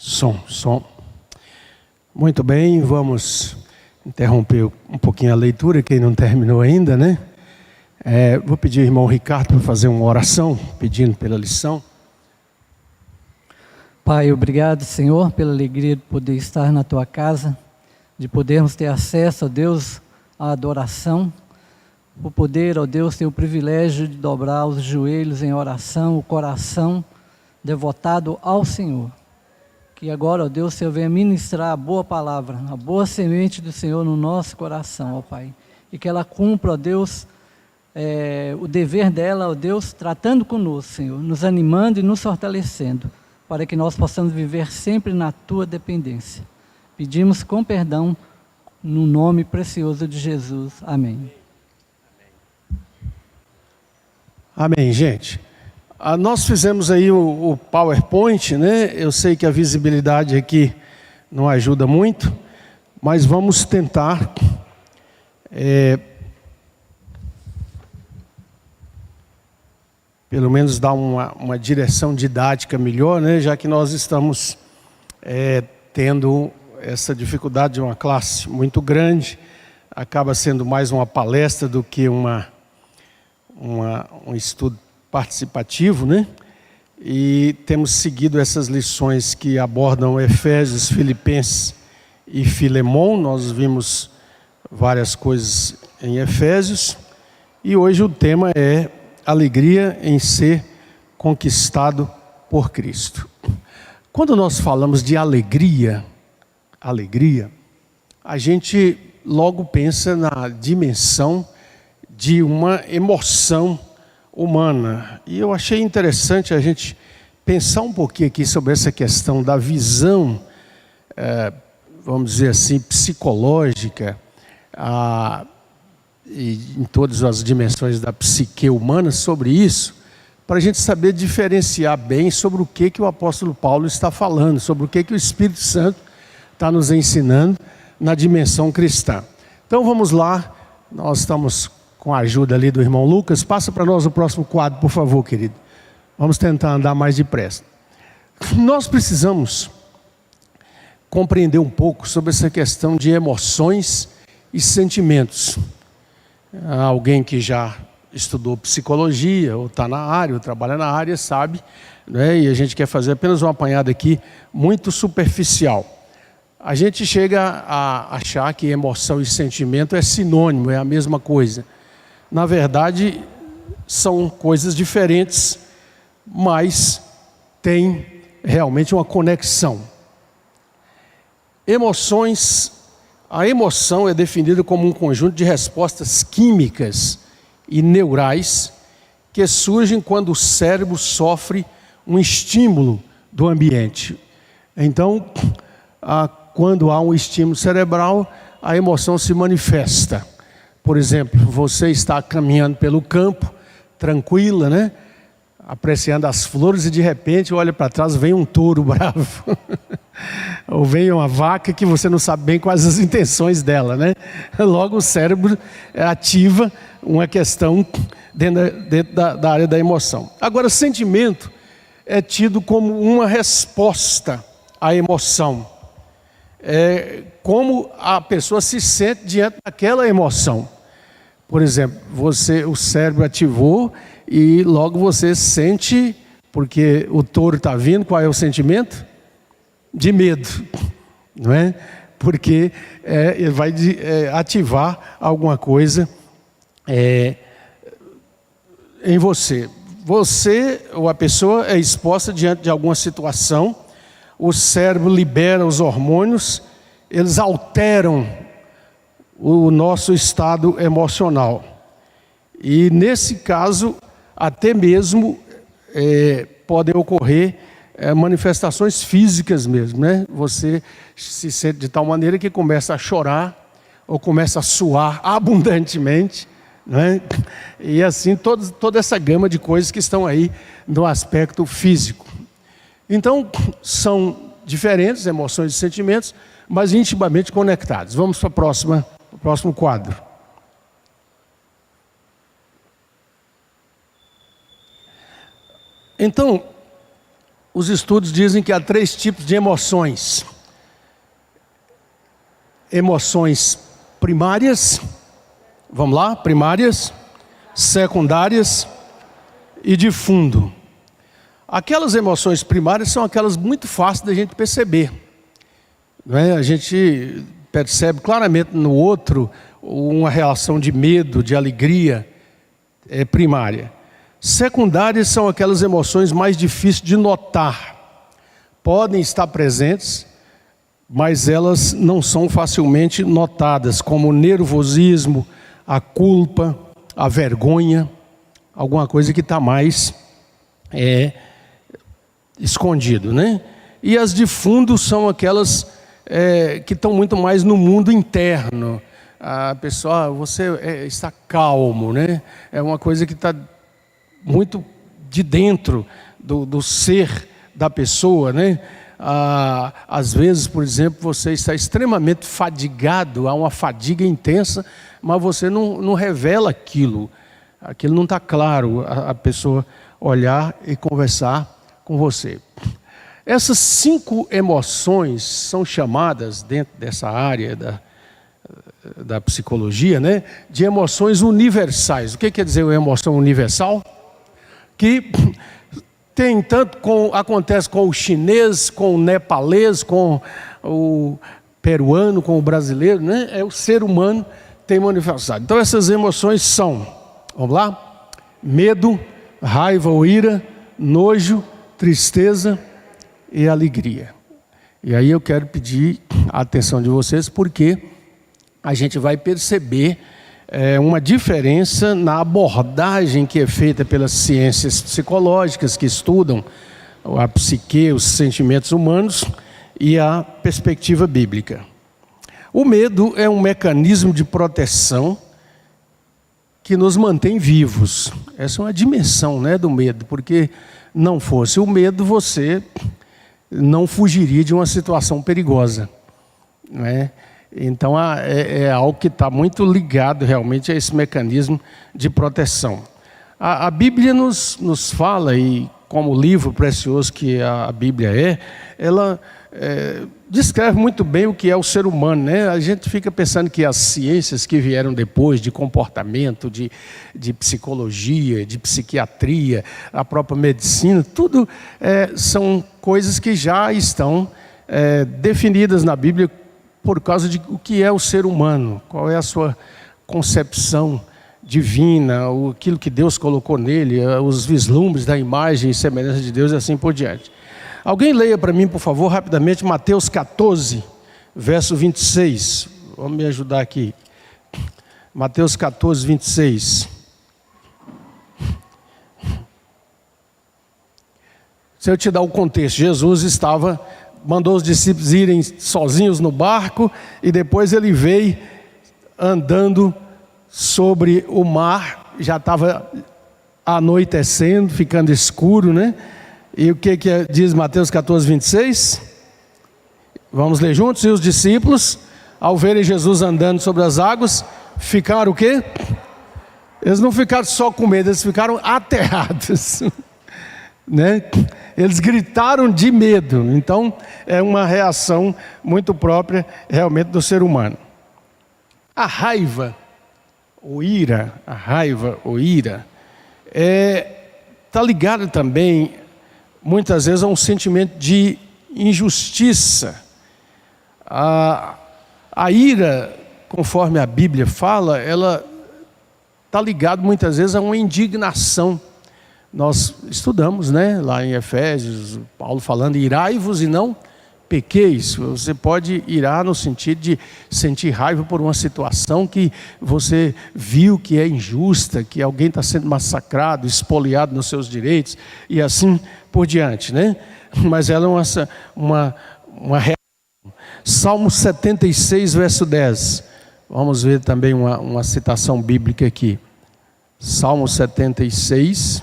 Som. Muito bem, vamos interromper um pouquinho a leitura, quem não terminou ainda, né? Vou pedir ao irmão Ricardo para fazer uma oração, pedindo pela lição. Pai, obrigado, Senhor, pela alegria de poder estar na Tua casa, de podermos ter acesso, ó Deus, à adoração, por poder, ó Deus, ter o privilégio de dobrar os joelhos em oração, o coração devotado ao Senhor. Que agora, ó Deus, o Senhor venha ministrar a boa palavra, a boa semente do Senhor no nosso coração, ó Pai. E que ela cumpra, ó Deus, o dever dela, ó Deus, tratando conosco, Senhor, nos animando e nos fortalecendo, para que nós possamos viver sempre na Tua dependência. Pedimos com perdão, no nome precioso de Jesus. Amém. Amém, gente. Nós fizemos aí o PowerPoint, né? Eu sei que a visibilidade aqui não ajuda muito, mas vamos tentar pelo menos dar uma direção didática melhor, né? Já que nós estamos tendo essa dificuldade de uma classe muito grande, acaba sendo mais uma palestra do que um estudo participativo, né? E temos seguido essas lições que abordam Efésios, Filipenses e Filemão. Nós vimos várias coisas em Efésios e hoje o tema é alegria em ser conquistado por Cristo. Quando nós falamos de alegria, a gente logo pensa na dimensão de uma emoção humana. E eu achei interessante a gente pensar um pouquinho aqui sobre essa questão da visão, vamos dizer assim, psicológica, e em todas as dimensões da psique humana sobre isso, para a gente saber diferenciar bem sobre o que o apóstolo Paulo está falando, sobre o que o Espírito Santo está nos ensinando na dimensão cristã. Então vamos lá, nós estamos com a ajuda ali do irmão Lucas. Passa para nós o próximo quadro, por favor, querido. Vamos tentar andar mais depressa. Nós precisamos compreender um pouco sobre essa questão de emoções e sentimentos. Alguém que já estudou psicologia, ou está na área, ou trabalha na área, sabe, né? E a gente quer fazer apenas uma apanhada aqui, muito superficial. A gente chega a achar que emoção e sentimento é sinônimo, é a mesma coisa. Na verdade, são coisas diferentes, mas tem realmente uma conexão. A emoção é definida como um conjunto de respostas químicas e neurais que surgem quando o cérebro sofre um estímulo do ambiente. Então, quando há um estímulo cerebral, a emoção se manifesta. Por exemplo, você está caminhando pelo campo, tranquila, né? Apreciando as flores e de repente olha para trás, vem um touro bravo. Ou vem uma vaca que você não sabe bem quais as intenções dela, né? Logo o cérebro ativa uma questão dentro da área da emoção. Agora, sentimento é tido como uma resposta à emoção. É como a pessoa se sente diante daquela emoção. Por exemplo, o cérebro ativou e logo você sente, porque o touro está vindo, qual é o sentimento? De medo, não é? Porque ele vai ativar alguma coisa em você. Você ou a pessoa é exposta diante de alguma situação, o cérebro libera os hormônios, eles alteram o nosso estado emocional. E nesse caso, até mesmo podem ocorrer manifestações físicas mesmo, né? Você se sente de tal maneira que começa a chorar, ou começa a suar abundantemente, né? E assim toda essa gama de coisas que estão aí no aspecto físico. Então, são diferentes emoções e sentimentos, mas intimamente conectados. Vamos para o próximo quadro. Então, os estudos dizem que há 3 tipos de emoções. Emoções primárias, vamos lá, primárias, secundárias e de fundo. Aquelas emoções primárias são aquelas muito fáceis da gente perceber, não é? A gente percebe claramente no outro uma relação de medo, de alegria primária. Secundárias são aquelas emoções mais difíceis de notar. Podem estar presentes, mas elas não são facilmente notadas, como o nervosismo, a culpa, a vergonha, alguma coisa que está mais escondido, né? E as de fundo são aquelas que estão muito mais no mundo interno. A pessoa, você está calmo, né? É uma coisa que está muito de dentro do ser da pessoa, né? Às vezes, por exemplo, você está extremamente fadigado, há uma fadiga intensa, mas você não revela aquilo não está claro, a pessoa olhar e conversar com você. Essas 5 emoções são chamadas, dentro dessa área da psicologia, né, de emoções universais. O que quer dizer uma emoção universal? Que tem acontece com o chinês, com o nepalês, com o peruano, com o brasileiro, né? O ser humano tem uma universalidade. Então essas emoções são, vamos lá? Medo, raiva ou ira, nojo, tristeza e alegria. E aí eu quero pedir a atenção de vocês, porque a gente vai perceber uma diferença na abordagem que é feita pelas ciências psicológicas que estudam a psique, os sentimentos humanos e a perspectiva bíblica. O medo é um mecanismo de proteção que nos mantém vivos. Essa é uma dimensão, né, do medo, porque não fosse o medo, você não fugiria de uma situação perigosa, não é? Então é algo que está muito ligado realmente a esse mecanismo de proteção. A Bíblia nos fala, e como livro precioso que a Bíblia ela descreve muito bem o que é o ser humano, né? A gente fica pensando que as ciências que vieram depois, de comportamento, de psicologia, de psiquiatria, a própria medicina, tudo são coisas que já estão definidas na Bíblia por causa de o que é o ser humano, qual é a sua concepção divina, aquilo que Deus colocou nele, os vislumbres da imagem e semelhança de Deus e assim por diante. Alguém leia para mim, por favor, rapidamente, Mateus 14, verso 26. Vamos me ajudar aqui. Mateus 14, 26. Se eu te dar o contexto, Jesus mandou os discípulos irem sozinhos no barco e depois ele veio andando sobre o mar, já estava anoitecendo, ficando escuro, né? E o que diz Mateus 14, 26? Vamos ler juntos? E os discípulos, ao verem Jesus andando sobre as águas, ficaram o quê? Eles não ficaram só com medo, eles ficaram aterrados. Né? Eles gritaram de medo. Então é uma reação muito própria realmente do ser humano. A raiva ou ira está ligada também muitas vezes a um sentimento de injustiça. A ira, conforme a Bíblia fala, ela está ligada muitas vezes a uma indignação. Nós estudamos, né, lá em Efésios, Paulo falando, irai-vos e não pequeis. Você pode irar no sentido de sentir raiva por uma situação que você viu que é injusta, que alguém está sendo massacrado, espoliado nos seus direitos e assim por diante, né? Mas ela é uma reação. Salmo 76, verso 10. Vamos ver também uma citação bíblica aqui. Salmo 76,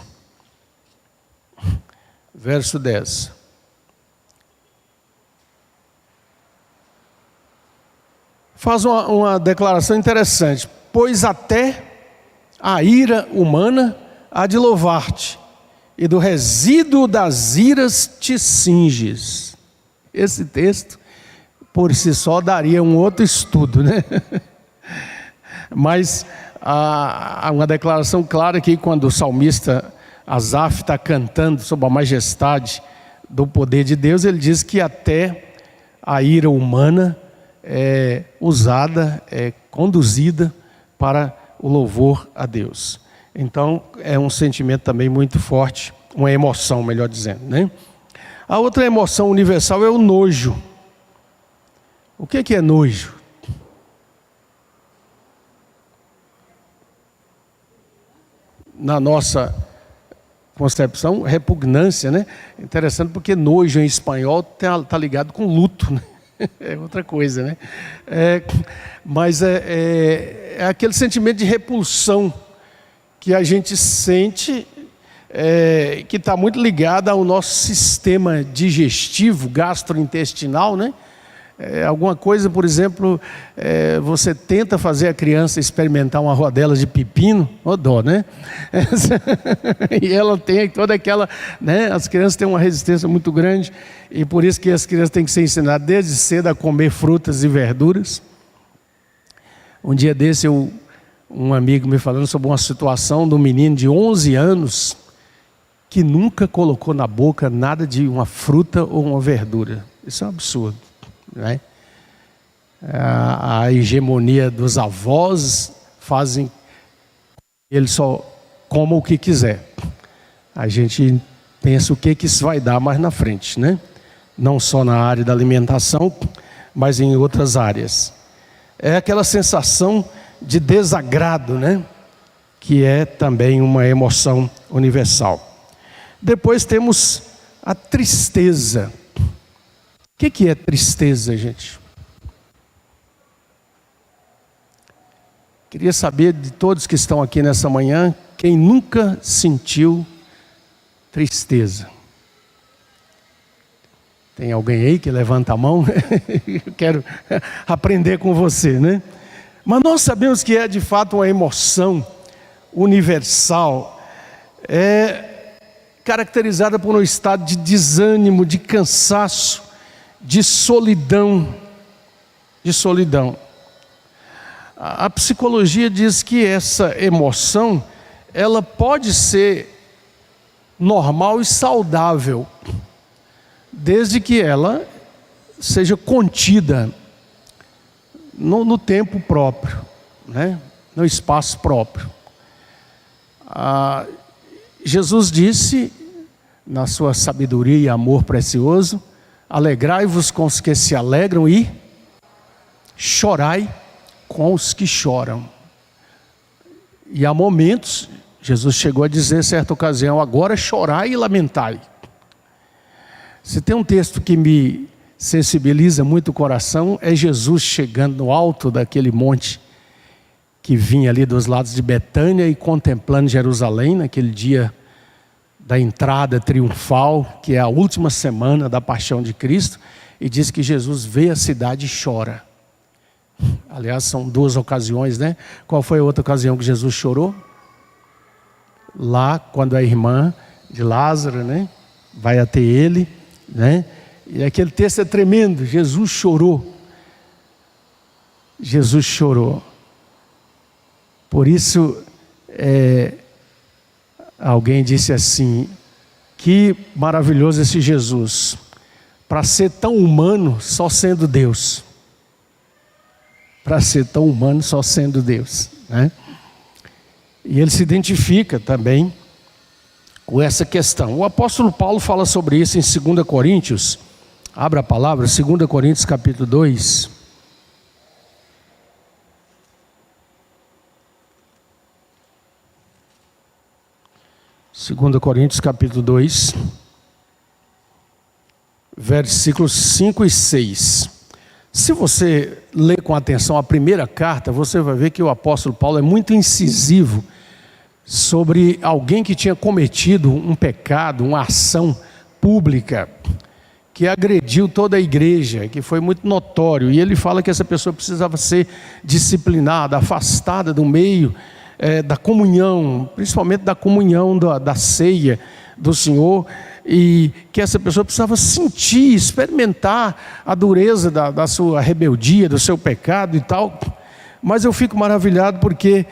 verso 10. Faz uma declaração interessante. Pois até a ira humana há de louvar-te, e do resíduo das iras te cinges. Esse texto, por si só, daria um outro estudo, né? Mas há uma declaração clara aqui, quando o salmista Asaf está cantando sobre a majestade do poder de Deus, ele diz que até a ira humana é usada, é conduzida para o louvor a Deus. Então é um sentimento também muito forte, uma emoção, melhor dizendo, né? A outra emoção universal é o nojo. O que é nojo? Na nossa concepção, repugnância, né? Interessante porque nojo em espanhol está ligado com luto, né? É outra coisa, né? Mas é aquele sentimento de repulsão que a gente sente, que está muito ligado ao nosso sistema digestivo, gastrointestinal, né? Alguma coisa, por exemplo, você tenta fazer a criança experimentar uma rodela de pepino, ô dó, né? E ela tem toda aquela, né? As crianças têm uma resistência muito grande, e por isso que as crianças têm que ser ensinadas desde cedo a comer frutas e verduras. Um dia desse, um amigo me falando sobre uma situação de um menino de 11 anos que nunca colocou na boca nada de uma fruta ou uma verdura. Isso é um absurdo. Né? A hegemonia dos avós fazem que ele só coma o que quiser. A gente pensa o que isso vai dar mais na frente, né? Não só na área da alimentação, mas em outras áreas. É aquela sensação de desagrado, né? Que é também uma emoção universal. Depois temos a tristeza. O que é tristeza, gente? Queria saber de todos que estão aqui nessa manhã, quem nunca sentiu tristeza? Tem alguém aí que levanta a mão? Eu quero aprender com você, né? Mas nós sabemos que é de fato uma emoção universal, caracterizada por um estado de desânimo, de cansaço, de solidão, A psicologia diz que essa emoção, ela pode ser normal e saudável, desde que ela seja contida no tempo próprio, né? No espaço próprio. Jesus disse, na sua sabedoria e amor precioso, alegrai-vos com os que se alegram e chorai com os que choram. E há momentos, Jesus chegou a dizer, certa ocasião, agora chorai e lamentai. Se tem um texto que me sensibiliza muito o coração, é Jesus chegando no alto daquele monte que vinha ali dos lados de Betânia e contemplando Jerusalém, naquele dia da entrada triunfal, que é a última semana da paixão de Cristo, e diz que Jesus vê a cidade e chora. Aliás, são duas ocasiões, né? Qual foi a outra ocasião que Jesus chorou? Lá, quando a irmã de Lázaro, né, vai até ele, né? E aquele texto é tremendo, Jesus chorou. Jesus chorou. Por isso, alguém disse assim, que maravilhoso esse Jesus, para ser tão humano, só sendo Deus. Para ser tão humano, só sendo Deus, né? E ele se identifica também com essa questão. O apóstolo Paulo fala sobre isso em 2 Coríntios, abra a palavra, 2 Coríntios capítulo 2. Segunda Coríntios capítulo 2, versículos 5 e 6. Se você ler com atenção a primeira carta, você vai ver que o apóstolo Paulo é muito incisivo sobre alguém que tinha cometido um pecado, uma ação pública, que agrediu toda a igreja, que foi muito notório. E ele fala que essa pessoa precisava ser disciplinada, afastada do meio da comunhão, principalmente da comunhão da ceia do Senhor, e que essa pessoa precisava sentir, experimentar a dureza da sua rebeldia, do seu pecado e tal. Mas eu fico maravilhado porque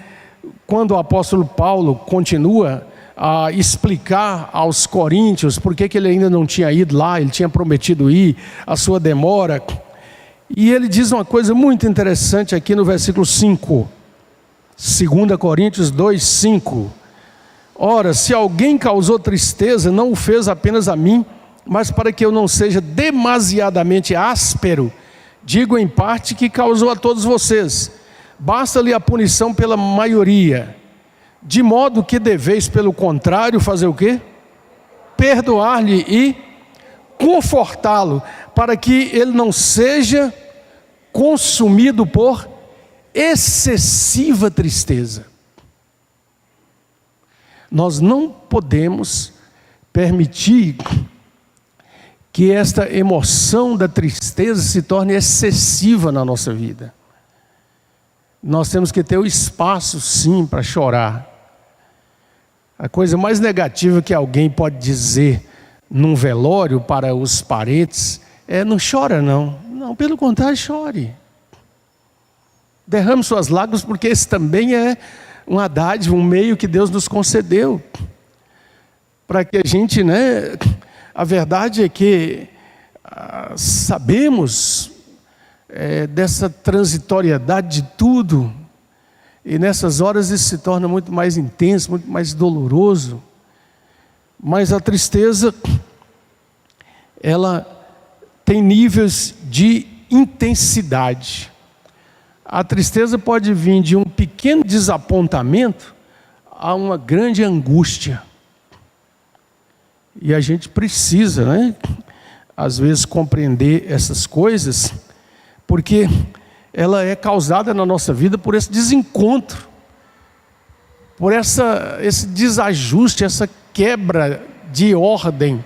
quando o apóstolo Paulo continua a explicar aos coríntios por que ele ainda não tinha ido lá, ele tinha prometido ir, a sua demora, e ele diz uma coisa muito interessante aqui no versículo 5, 2 Coríntios 2, 5. Ora, se alguém causou tristeza, não o fez apenas a mim, mas para que eu não seja demasiadamente áspero, digo em parte que causou a todos vocês. Basta-lhe a punição pela maioria, de modo que deveis, pelo contrário, fazer o quê? Perdoar-lhe e confortá-lo, para que ele não seja consumido por excessiva tristeza. Nós não podemos permitir que esta emoção da tristeza se torne excessiva na nossa vida. Nós temos que ter o espaço, sim, para chorar. A coisa mais negativa que alguém pode dizer num velório para os parentes é: não chora não. Não, pelo contrário, chore. Derrame suas lágrimas, porque esse também é uma dádiva, um meio que Deus nos concedeu. Para que a gente, a verdade é que sabemos dessa transitoriedade de tudo, e nessas horas isso se torna muito mais intenso, muito mais doloroso. Mas a tristeza, ela tem níveis de intensidade. A tristeza pode vir de um pequeno desapontamento a uma grande angústia. E a gente precisa, às vezes, compreender essas coisas, porque ela é causada na nossa vida por esse desencontro, por esse desajuste, essa quebra de ordem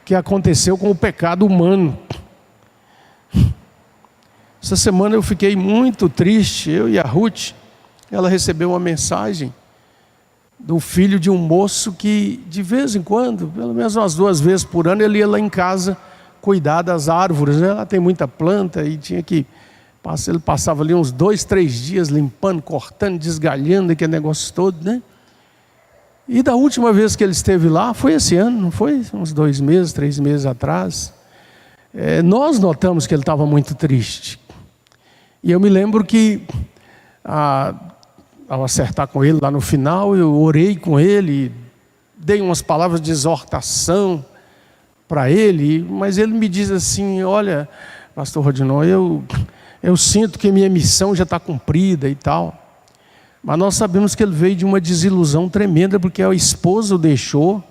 que aconteceu com o pecado humano. Essa semana eu fiquei muito triste, eu e a Ruth. Ela recebeu uma mensagem do filho de um moço que, de vez em quando, pelo menos umas 2 vezes por ano, ele ia lá em casa cuidar das árvores. Ela tem muita planta e ele passava ali uns 2, 3 dias limpando, cortando, desgalhando aquele negócio todo, E da última vez que ele esteve lá, foi esse ano, não foi? Uns 2 meses, 3 meses atrás. Nós notamos que ele estava muito triste. E eu me lembro que, ao acertar com ele lá no final, eu orei com ele, dei umas palavras de exortação para ele, mas ele me diz assim: olha, pastor Rodinó, eu sinto que minha missão já está cumprida e tal. Mas nós sabemos que ele veio de uma desilusão tremenda, porque a esposa o deixou,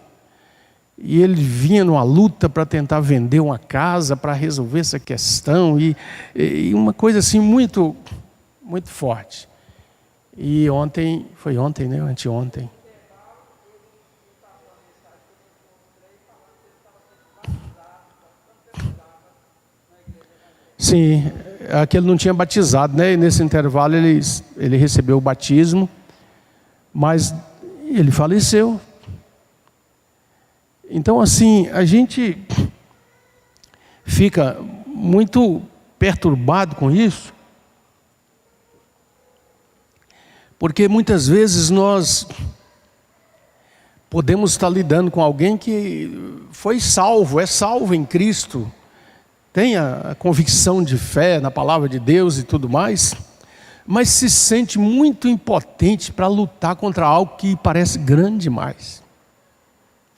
e ele vinha numa luta para tentar vender uma casa, para resolver essa questão, e uma coisa assim muito, muito forte. E ontem, foi ontem, anteontem. Sim, aquele não tinha batizado, E nesse intervalo ele recebeu o batismo, mas ele faleceu. Então, assim, a gente fica muito perturbado com isso, porque muitas vezes nós podemos estar lidando com alguém que foi salvo, é salvo em Cristo, tem a convicção de fé na palavra de Deus e tudo mais, mas se sente muito impotente para lutar contra algo que parece grande demais,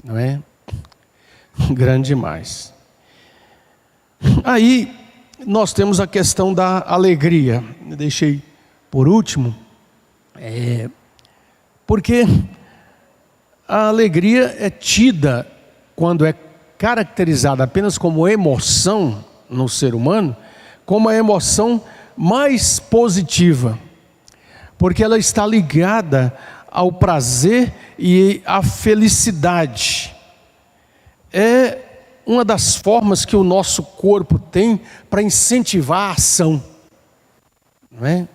não é? Grande demais. Aí nós temos a questão da alegria. Eu deixei por último, porque a alegria é tida, quando é caracterizada apenas como emoção no ser humano, como a emoção mais positiva, porque ela está ligada ao prazer e à felicidade. É uma das formas que o nosso corpo tem para incentivar a ação, não é?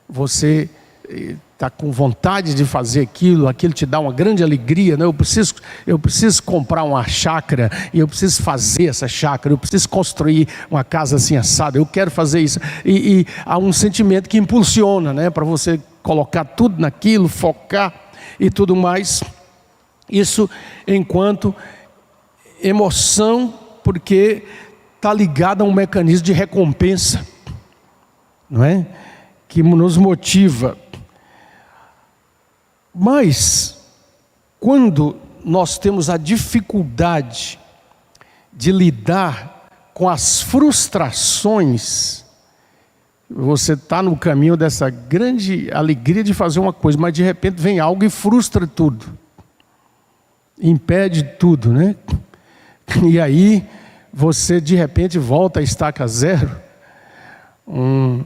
Você está com vontade de fazer aquilo te dá uma grande alegria, né? Eu preciso comprar uma chácara, e eu preciso fazer essa chácara, eu preciso construir uma casa assim assada, eu quero fazer isso, e há um sentimento que impulsiona, né? Para você colocar tudo naquilo, focar e tudo mais. Isso enquanto emoção, porque está ligado a um mecanismo de recompensa, não é? Que nos motiva. Mas, quando nós temos a dificuldade de lidar com as frustrações, você está no caminho dessa grande alegria de fazer uma coisa, mas de repente vem algo e frustra tudo, impede tudo, né? E aí você de repente volta a estaca zero. Um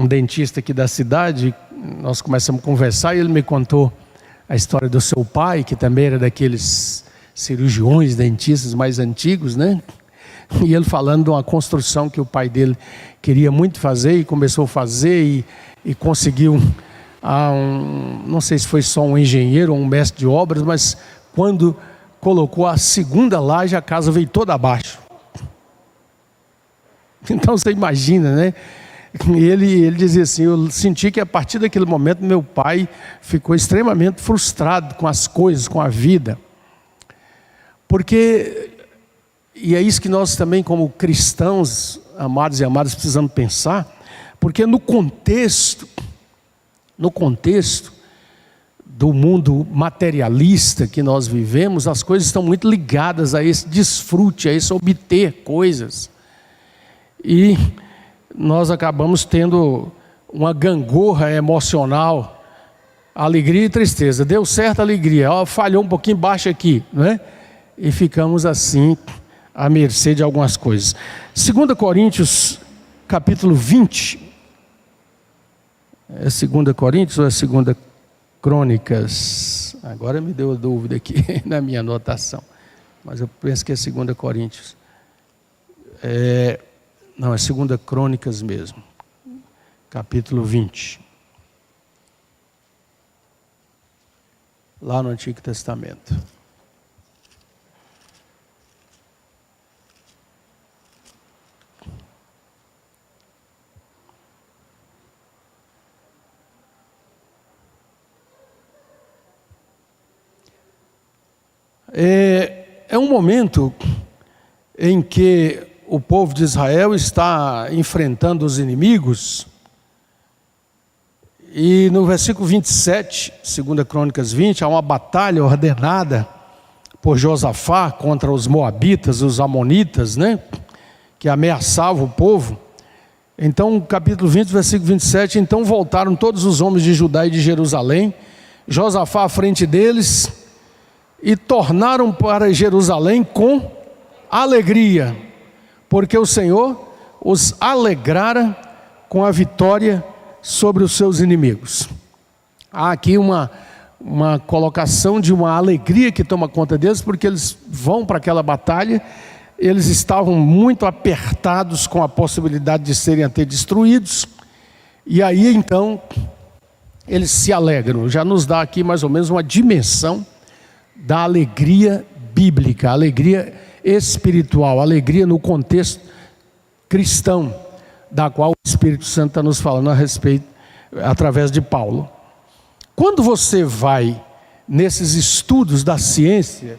dentista aqui da cidade, nós começamos a conversar e ele me contou a história do seu pai, que também era daqueles cirurgiões, dentistas mais antigos, né? E ele falando de uma construção que o pai dele queria muito fazer e começou a fazer e conseguiu, não sei se foi só um engenheiro ou um mestre de obras, mas quando colocou a segunda laje, a casa veio toda abaixo. Então você imagina, né? E ele dizia assim, eu senti que a partir daquele momento meu pai ficou extremamente frustrado com as coisas, com a vida. Porque, e é isso que nós também como cristãos, amados e amadas, precisamos pensar, porque no contexto do mundo materialista que nós vivemos, as coisas estão muito ligadas a esse desfrute, a esse obter coisas. E nós acabamos tendo uma gangorra emocional, alegria e tristeza. Deu certo a alegria, falhou um pouquinho baixo aqui, não é? E ficamos assim, à mercê de algumas coisas. 2 Coríntios, capítulo 20. É 2 Coríntios ou é 2 Crônicas? Agora me deu a dúvida aqui na minha anotação. Mas eu penso que é 2 Coríntios. Não, é 2 Crônicas mesmo, capítulo 20. Lá no Antigo Testamento. É um momento em que o povo de Israel está enfrentando os inimigos, e no versículo 27, 2 Crônicas 20, há uma batalha ordenada por Josafá contra os moabitas, os amonitas, né, que ameaçavam o povo. Então, capítulo 20, versículo 27, então voltaram todos os homens de Judá e de Jerusalém, Josafá à frente deles, e tornaram para Jerusalém com alegria, porque o Senhor os alegrara com a vitória sobre os seus inimigos. Há aqui uma colocação de uma alegria que toma conta deles, porque eles vão para aquela batalha, eles estavam muito apertados com a possibilidade de serem até destruídos, e aí então eles se alegram. Já nos dá aqui mais ou menos uma dimensão da alegria bíblica, alegria espiritual, alegria no contexto cristão, da qual o Espírito Santo está nos falando a respeito, através de Paulo. Quando você vai nesses estudos da ciência,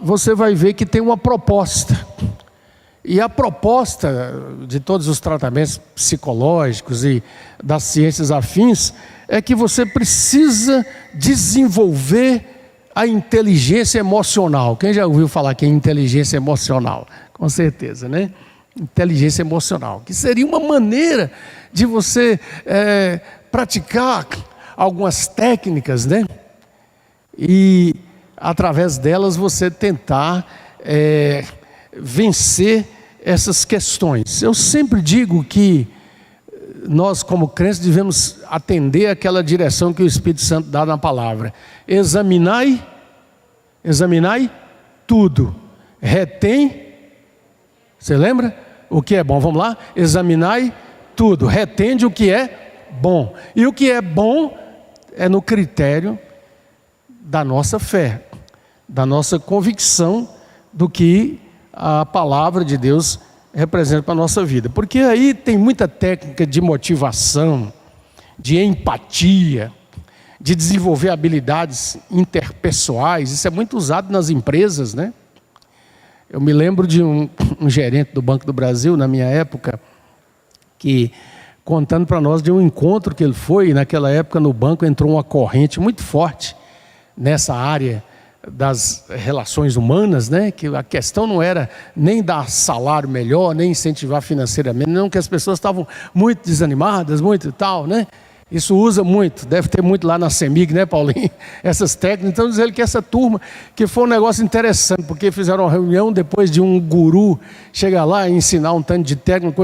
você vai ver que tem uma proposta, e a proposta de todos os tratamentos psicológicos e das ciências afins, é que você precisa desenvolver a inteligência emocional. Quem já ouviu falar que é inteligência emocional? Com certeza, né? Inteligência emocional, que seria uma maneira de você praticar algumas técnicas, né? E através delas você tentar vencer essas questões. Eu sempre digo que nós como crentes devemos atender aquela direção que o Espírito Santo dá na palavra. Examinai tudo, retém, você lembra? O que é bom? Vamos lá? Examinai tudo, retende o que é bom. E o que é bom é no critério da nossa fé, da nossa convicção do que a palavra de Deus representa para a nossa vida. Porque aí tem muita técnica de motivação, de empatia, de desenvolver habilidades interpessoais. Isso é muito usado nas empresas, né? Eu me lembro de um gerente do Banco do Brasil, na minha época, que contando para nós de um encontro que ele foi, e naquela época no banco entrou uma corrente muito forte nessa área das relações humanas, né? Que a questão não era nem dar salário melhor, nem incentivar financeiramente, não, que as pessoas estavam muito desanimadas, muito e tal, né? Isso usa muito, deve ter muito lá na CEMIG, né, Paulinho? Essas técnicas. Então, dizer que essa turma, que foi um negócio interessante, porque fizeram uma reunião depois de um guru chegar lá e ensinar um tanto de técnica,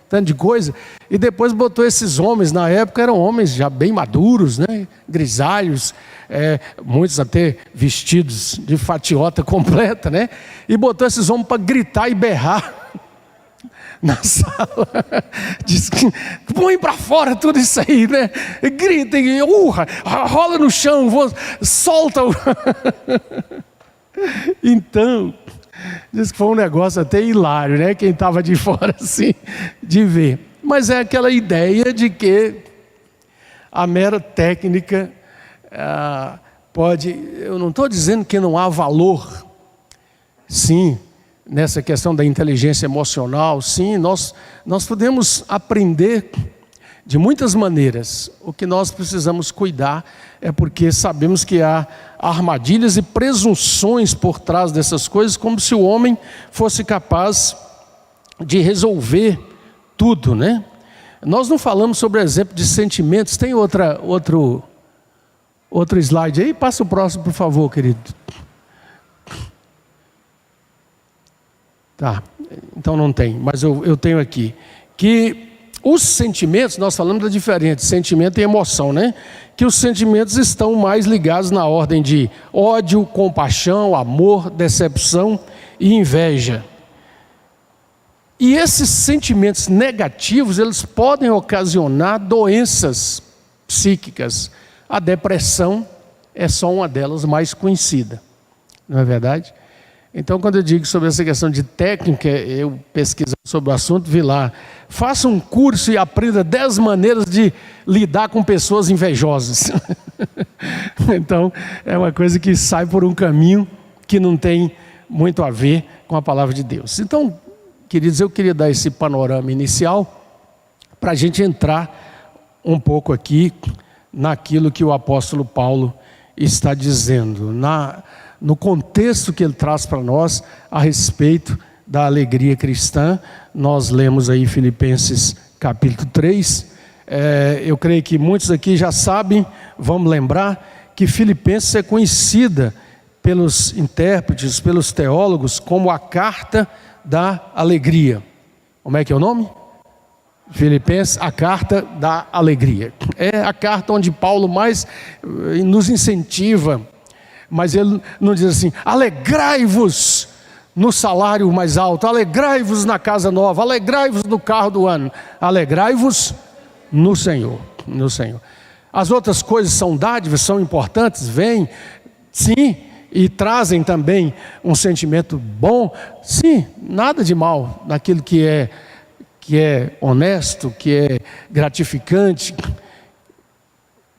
tanto de coisa, e depois botou esses homens, na época eram homens já bem maduros, né, grisalhos, muitos até vestidos de fatiota completa, né, e botou esses homens para gritar e berrar na sala. Diz que põe para fora tudo isso aí, né? Gritem, urra, rola no chão, solta o... Então, diz que foi um negócio até hilário, né? Quem estava de fora assim, de ver. Mas é aquela ideia de que a mera técnica pode... Eu não estou dizendo que não há valor, sim, nessa questão da inteligência emocional, sim, nós podemos aprender de muitas maneiras. O que nós precisamos cuidar é porque sabemos que há armadilhas e presunções por trás dessas coisas, como se o homem fosse capaz de resolver tudo, né? Nós não falamos sobre o exemplo de sentimentos. Tem outro slide aí? Passa o próximo, por favor, querido. Tá, então não tem, mas eu tenho aqui. Que os sentimentos, nós falamos da diferença, sentimento e emoção, né? Que os sentimentos estão mais ligados na ordem de ódio, compaixão, amor, decepção e inveja. E esses sentimentos negativos, eles podem ocasionar doenças psíquicas. A depressão é só uma delas mais conhecida, não é verdade? Então, quando eu digo sobre essa questão de técnica, eu pesquisando sobre o assunto, vi lá, faça um curso e aprenda 10 maneiras de lidar com pessoas invejosas. Então, é uma coisa que sai por um caminho que não tem muito a ver com a palavra de Deus. Então, queridos, eu queria dar esse panorama inicial para a gente entrar um pouco aqui naquilo que o apóstolo Paulo está dizendo, no contexto que ele traz para nós a respeito da alegria cristã. Nós lemos aí Filipenses capítulo 3. Eu creio que muitos aqui já sabem, vamos lembrar, que Filipenses é conhecida pelos intérpretes, pelos teólogos, como a carta da alegria. Como é que é o nome? Filipenses, a carta da alegria. É a carta onde Paulo mais nos incentiva. Mas ele não diz assim, alegrai-vos no salário mais alto, alegrai-vos na casa nova, alegrai-vos no carro do ano, alegrai-vos no Senhor, no Senhor. As outras coisas são dádivas, são importantes, vêm, sim, e trazem também um sentimento bom, sim, nada de mal naquilo que é honesto, que é gratificante,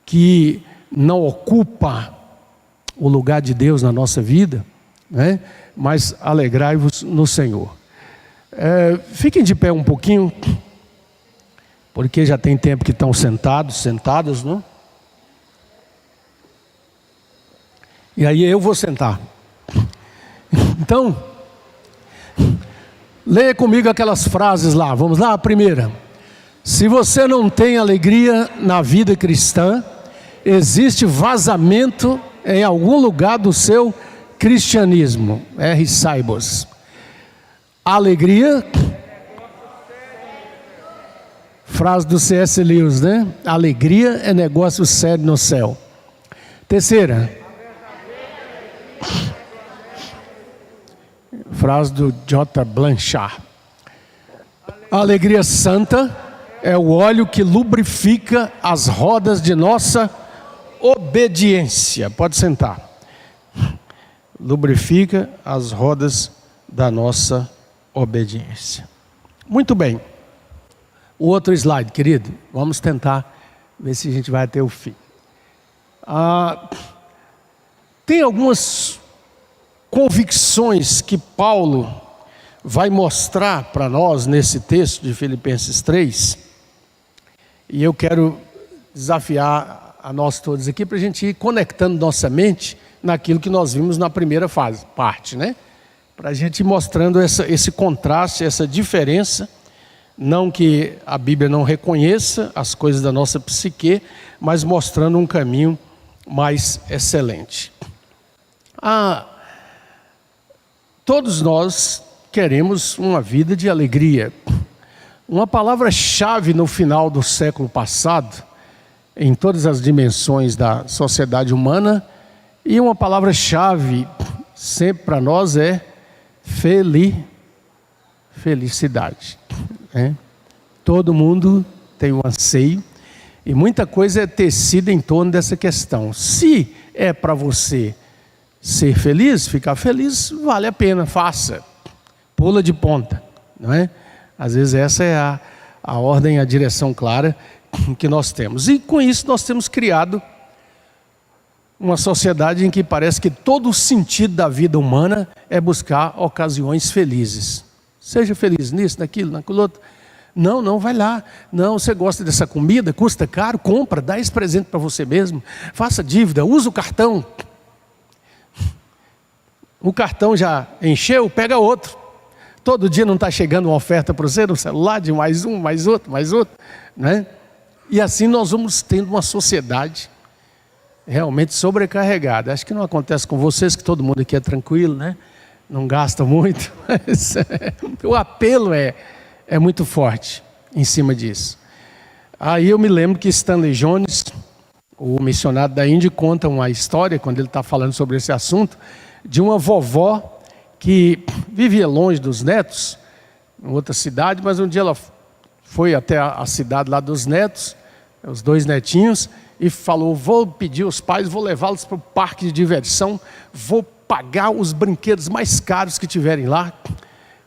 que não ocupa o lugar de Deus na nossa vida, né? Mas alegrai-vos no Senhor. Fiquem de pé um pouquinho, porque já tem tempo que estão sentadas, não? E aí eu vou sentar. Então, leia comigo aquelas frases lá. Vamos lá, a primeira. Se você não tem alegria na vida cristã, existe vazamento em algum lugar do seu cristianismo. R. Saibos. Alegria. Frase do C.S. Lewis, né? Alegria é negócio sério no céu. Terceira. Frase do J. Blanchard. Alegria santa É o óleo que lubrifica as rodas de nossa obediência. Pode sentar. Lubrifica as rodas da nossa obediência. Muito bem. O outro slide, querido. Vamos tentar ver se a gente vai até o fim. Tem algumas convicções que Paulo vai mostrar para nós nesse texto de Filipenses 3. E eu quero desafiar a nós todos aqui para a gente ir conectando nossa mente naquilo que nós vimos na primeira parte, né? Para a gente ir mostrando esse contraste, essa diferença. Não que a Bíblia não reconheça as coisas da nossa psique, mas mostrando um caminho mais excelente. Todos nós queremos uma vida de alegria. Uma palavra-chave no final do século passado, em todas as dimensões da sociedade humana, e uma palavra-chave sempre para nós é felicidade. Todo mundo tem um anseio e muita coisa é tecida em torno dessa questão. Se é para você ser feliz, ficar feliz, vale a pena, faça. Pula de ponta, não é? Às vezes essa é a ordem, a direção clara que nós temos. E com isso nós temos criado uma sociedade em que parece que todo o sentido da vida humana é buscar ocasiões felizes. Seja feliz nisso, naquilo, naquilo outro. Não, vai lá. Não, você gosta dessa comida, custa caro, compra, dá esse presente para você mesmo. Faça dívida, usa o cartão. O cartão já encheu, pega outro. Todo dia não está chegando uma oferta para você no celular de mais um, mais outro, né? E assim nós vamos tendo uma sociedade realmente sobrecarregada. Acho que não acontece com vocês, que todo mundo aqui é tranquilo, né? Não gasta muito. Mas o apelo é muito forte em cima disso. Aí eu me lembro que Stanley Jones, o missionário da Índia, conta uma história, quando ele está falando sobre esse assunto, de uma vovó que vivia longe dos netos, em outra cidade, mas um dia ela foi até a cidade lá dos netos, os 2 netinhos, e falou: vou pedir aos pais, vou levá-los para o parque de diversão, vou pagar os brinquedos mais caros que tiverem lá.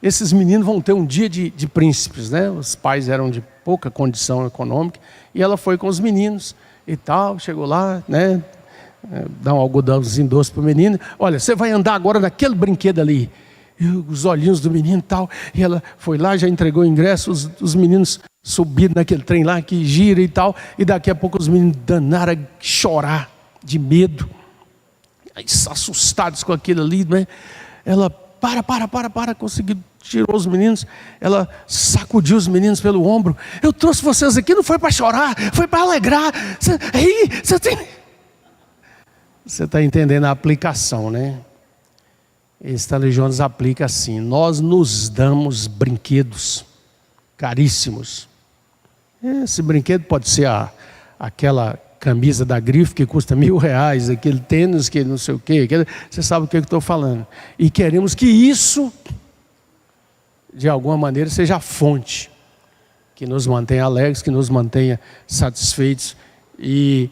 Esses meninos vão ter um dia de príncipes, né? Os pais eram de pouca condição econômica, e ela foi com os meninos e tal, chegou lá, né? Dá um algodãozinho doce para o menino. Olha, você vai andar agora naquele brinquedo ali. E os olhinhos do menino e tal. E ela foi lá, já entregou o ingresso. Os meninos subiram naquele trem lá que gira e tal. E daqui a pouco os meninos danaram a chorar de medo. Aí, assustados com aquilo ali, né? Ela, para, conseguiu, tirou os meninos. Ela sacudiu os meninos pelo ombro. Eu trouxe vocês aqui, não foi para chorar, foi para alegrar. Você está entendendo a aplicação, né? Stanley Jones aplica assim: nós nos damos brinquedos caríssimos. Esse brinquedo pode ser aquela camisa da grife que custa R$1.000, aquele tênis que não sei o quê, você sabe o que eu estou falando. E queremos que isso, de alguma maneira, seja a fonte que nos mantenha alegres, que nos mantenha satisfeitos. E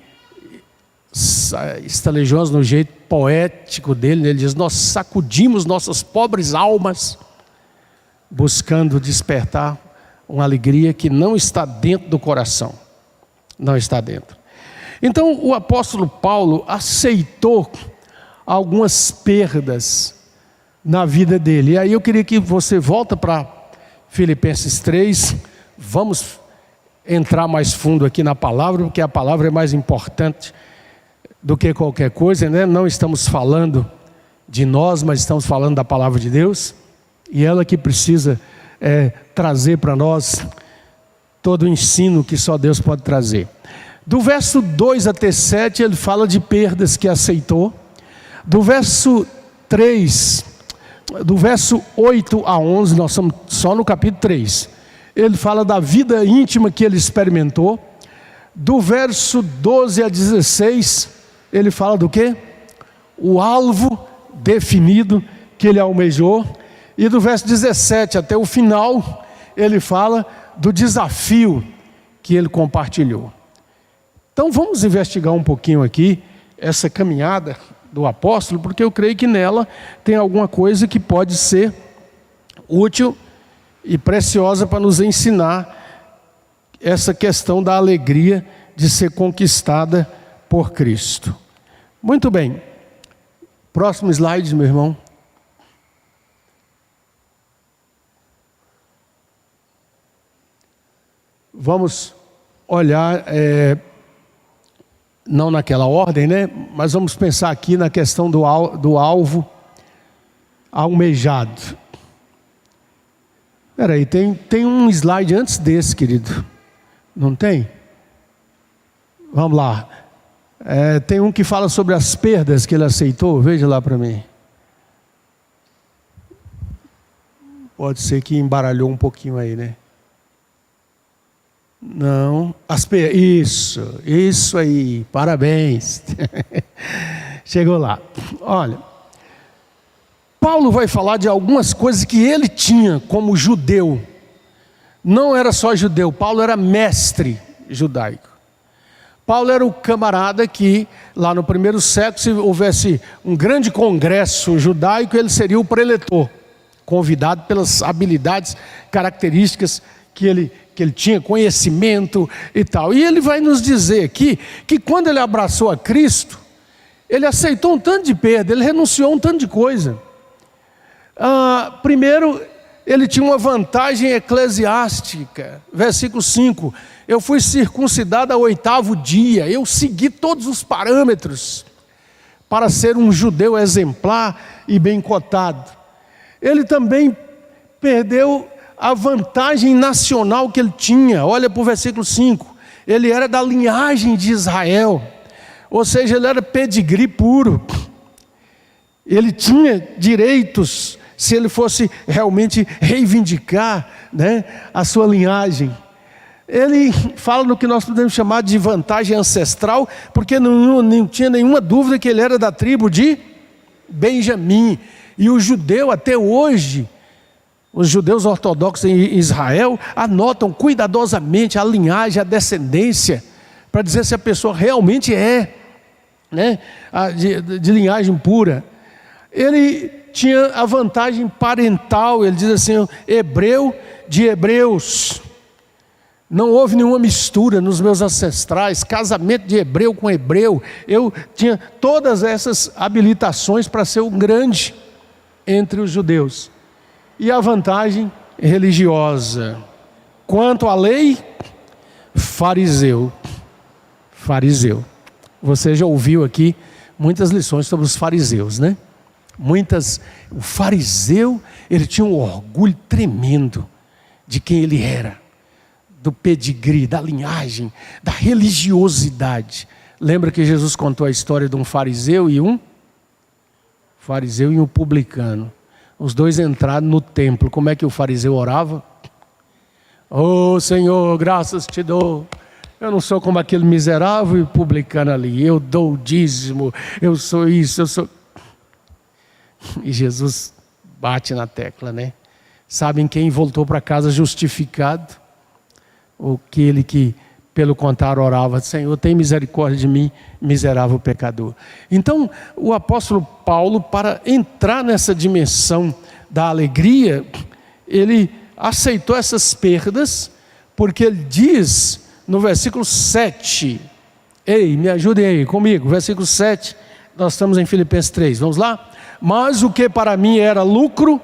Stanley Jones, no jeito poético dele, ele diz: nós sacudimos nossas pobres almas buscando despertar uma alegria que não está dentro do coração, não está dentro. Então o apóstolo Paulo aceitou algumas perdas na vida dele. E aí eu queria que você volta para Filipenses 3, vamos entrar mais fundo aqui na palavra, porque a palavra é mais importante do que qualquer coisa, né? Não estamos falando de nós, mas estamos falando da palavra de Deus, e ela que precisa trazer para nós todo o ensino que só Deus pode trazer. Do verso 2 até 7 ele fala de perdas que aceitou. Do verso 8 a 11, nós estamos só no capítulo 3, ele fala da vida íntima que ele experimentou. Do verso 12 a 16 ele fala do quê? O alvo definido que ele almejou. E do verso 17 até o final, ele fala do desafio que ele compartilhou. Então vamos investigar um pouquinho aqui essa caminhada do apóstolo, porque eu creio que nela tem alguma coisa que pode ser útil e preciosa para nos ensinar essa questão da alegria de ser conquistada por Cristo. Muito bem. Próximo slide, meu irmão. Vamos olhar, não naquela ordem, né? Mas vamos pensar aqui na questão do alvo almejado. Espera aí, tem um slide antes desse, querido. Não tem? Vamos lá. Tem um que fala sobre as perdas que ele aceitou. Veja lá para mim. Pode ser que embaralhou um pouquinho aí, né? Não. Isso aí. Parabéns. Chegou lá. Olha. Paulo vai falar de algumas coisas que ele tinha como judeu. Não era só judeu, Paulo era mestre judaico. Paulo era o camarada que, lá no primeiro século, se houvesse um grande congresso judaico, ele seria o preletor, convidado pelas habilidades, características que ele tinha, conhecimento e tal. E ele vai nos dizer aqui que quando ele abraçou a Cristo, ele aceitou um tanto de perda, ele renunciou a um tanto de coisa. Primeiro, ele tinha uma vantagem eclesiástica. Versículo 5. Eu fui circuncidado ao 8º dia. Eu segui todos os parâmetros para ser um judeu exemplar e bem cotado. Ele também perdeu a vantagem nacional que ele tinha. Olha para o versículo 5. Ele era da linhagem de Israel. Ou seja, ele era pedigree puro. Ele tinha direitos se ele fosse realmente reivindicar, né, a sua linhagem. Ele fala no que nós podemos chamar de vantagem ancestral, porque não tinha nenhuma dúvida que ele era da tribo de Benjamim. E o judeu, até hoje, os judeus ortodoxos em Israel, anotam cuidadosamente a linhagem, a descendência, para dizer se a pessoa realmente é, né, de linhagem pura. Ele tinha a vantagem parental, ele diz assim, hebreu de hebreus. Não houve nenhuma mistura nos meus ancestrais, casamento de hebreu com hebreu. Eu tinha todas essas habilitações para ser um grande entre os judeus. E a vantagem religiosa. Quanto à lei, fariseu. Fariseu. Você já ouviu aqui muitas lições sobre os fariseus, né? O fariseu, ele tinha um orgulho tremendo de quem ele era, do pedigree, da linhagem, da religiosidade. Lembra que Jesus contou a história de um fariseu e um publicano. Os dois entraram no templo. Como é que o fariseu orava? Oh Senhor, graças te dou. Eu não sou como aquele miserável e publicano ali. Eu dou o dízimo, eu sou isso, eu sou... E Jesus bate na tecla, né? Sabem quem voltou para casa justificado? Aquele que, pelo contrário, orava: Senhor, tem misericórdia de mim, miserável pecador. Então, o apóstolo Paulo, para entrar nessa dimensão da alegria, ele aceitou essas perdas, porque ele diz no versículo 7, ei, me ajudem aí comigo, versículo 7, nós estamos em Filipenses 3, vamos lá? Mas o que para mim era lucro,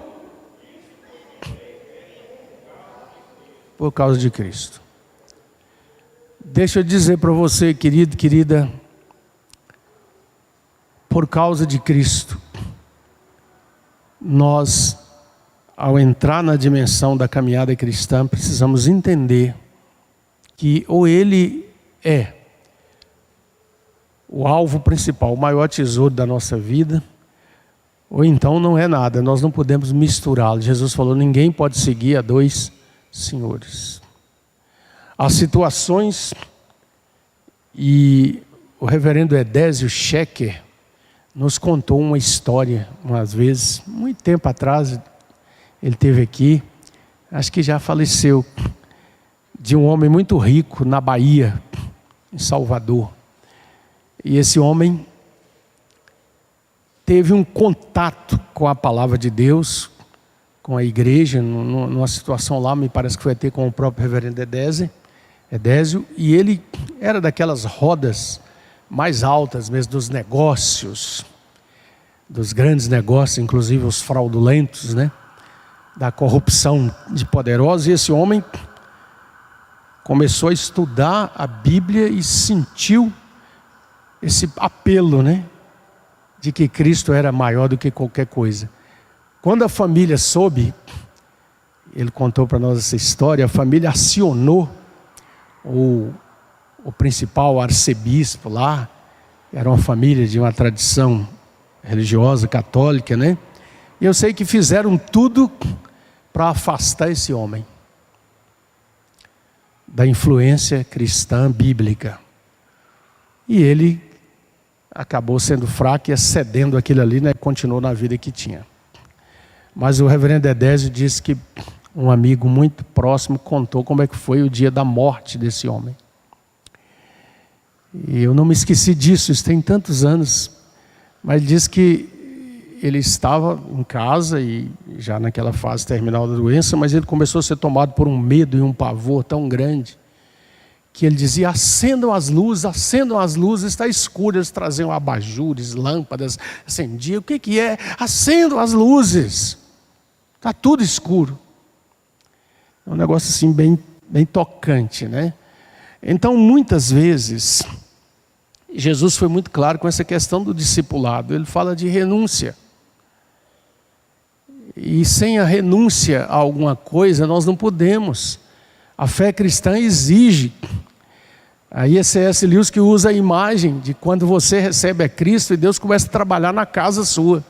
por causa de Cristo. Deixa eu dizer para você, querido, querida, por causa de Cristo, nós, ao entrar na dimensão da caminhada cristã, precisamos entender que ou Ele é o alvo principal, o maior tesouro da nossa vida, ou então não é nada, nós não podemos misturá-lo. Jesus falou: ninguém pode seguir a dois senhores. As situações, e o reverendo Edésio Schecker nos contou uma história, umas vezes, muito tempo atrás, ele esteve aqui, acho que já faleceu, de um homem muito rico na Bahia, em Salvador. E esse homem teve um contato com a palavra de Deus, com a igreja, numa situação lá, me parece que foi ter com o próprio reverendo Edésio, e ele era daquelas rodas mais altas mesmo dos negócios, dos grandes negócios, inclusive os fraudulentos, né? Da corrupção de poderosos. E esse homem começou a estudar a Bíblia e sentiu esse apelo, né? De que Cristo era maior do que qualquer coisa. Quando a família soube, ele contou para nós essa história, a família acionou o principal arcebispo lá, era uma família de uma tradição religiosa, católica, né? E eu sei que fizeram tudo para afastar esse homem da influência cristã bíblica. E ele acabou sendo fraco e excedendo aquilo ali, né? Continuou na vida que tinha. Mas o reverendo Edésio disse que um amigo muito próximo contou como é que foi o dia da morte desse homem. E eu não me esqueci disso, isso tem tantos anos. Mas ele disse que ele estava em casa e já naquela fase terminal da doença, mas ele começou a ser tomado por um medo e um pavor tão grande, que ele dizia: acendam as luzes, está escuro. Eles traziam abajures, lâmpadas, acendiam. O que é? Acendam as luzes, está tudo escuro. É um negócio assim bem tocante, né? Então muitas vezes Jesus foi muito claro com essa questão do discipulado. Ele fala de renúncia. E sem a renúncia a alguma coisa, nós não podemos. A fé cristã exige. Aí é C.S. Lewis que usa a imagem de quando você recebe a Cristo e Deus começa a trabalhar na casa sua.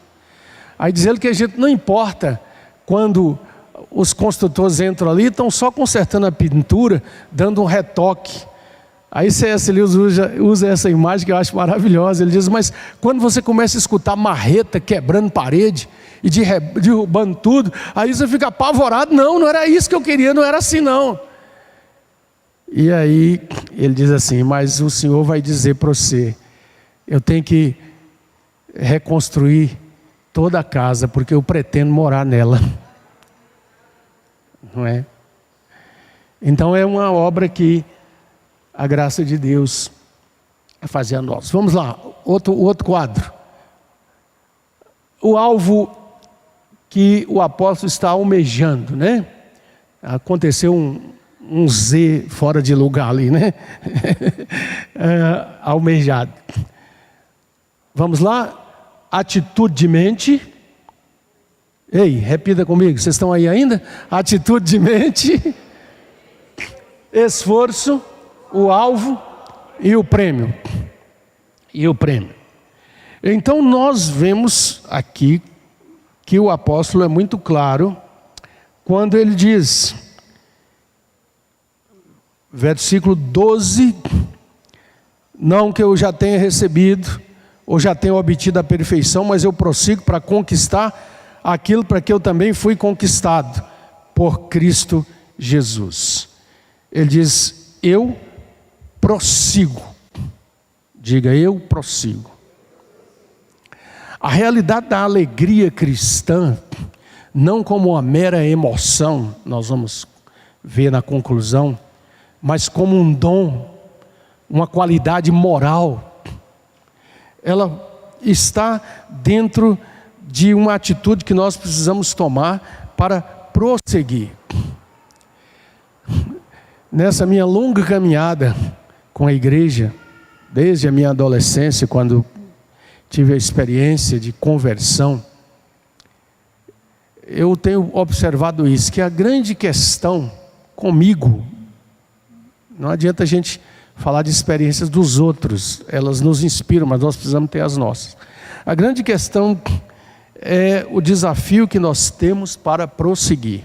Aí diz ele que a gente não importa quando os construtores entram ali, estão só consertando a pintura, dando um retoque. Aí C.S. Lewis usa essa imagem que eu acho maravilhosa. Ele diz: mas quando você começa a escutar marreta quebrando parede e derrubando tudo, aí você fica apavorado. Não era isso que eu queria, não era assim não. E aí ele diz assim: mas o Senhor vai dizer para você: eu tenho que reconstruir toda a casa, porque eu pretendo morar nela. Não é? Então é uma obra que a graça de Deus vai fazer a nós. Vamos lá, outro quadro. O alvo que o apóstolo está almejando, né? Aconteceu um Z fora de lugar ali, né? Almejado. Vamos lá. Atitude de mente. Ei, repita comigo, vocês estão aí ainda? Atitude de mente, esforço, o alvo e o prêmio. Então nós vemos aqui que o apóstolo é muito claro quando ele diz, versículo 12: não que eu já tenha recebido ou já tenha obtido a perfeição, mas eu prossigo para conquistar aquilo para que eu também fui conquistado por Cristo Jesus. Ele diz: eu prossigo. Diga: eu prossigo. A realidade da alegria cristã, não como uma mera emoção, nós vamos ver na conclusão, mas como um dom, uma qualidade moral. Ela está dentro de uma atitude que nós precisamos tomar para prosseguir. Nessa minha longa caminhada com a igreja, desde a minha adolescência, quando tive a experiência de conversão, eu tenho observado isso, que a grande questão comigo, não adianta a gente falar de experiências dos outros, elas nos inspiram, mas nós precisamos ter as nossas. A grande questão é o desafio que nós temos para prosseguir.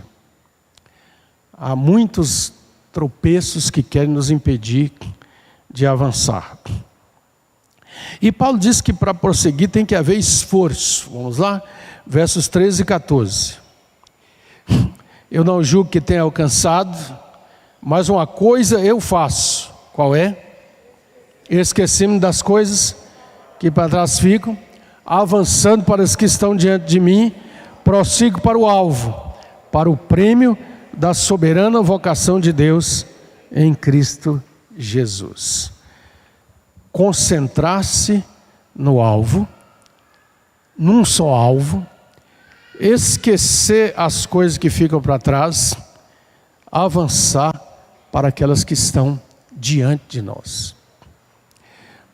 Há muitos tropeços que querem nos impedir de avançar. E Paulo diz que para prosseguir tem que haver esforço. Vamos lá? Versos 13 e 14. Eu não julgo que tenha alcançado, Mas uma coisa eu faço. Qual é? Esqueci-me das coisas que para trás ficam, avançando para as que estão diante de mim, prossigo para o alvo, para o prêmio da soberana vocação de Deus em Cristo Jesus. Concentrar-se no alvo, num só alvo, esquecer as coisas que ficam para trás, avançar para aquelas que estão diante de nós.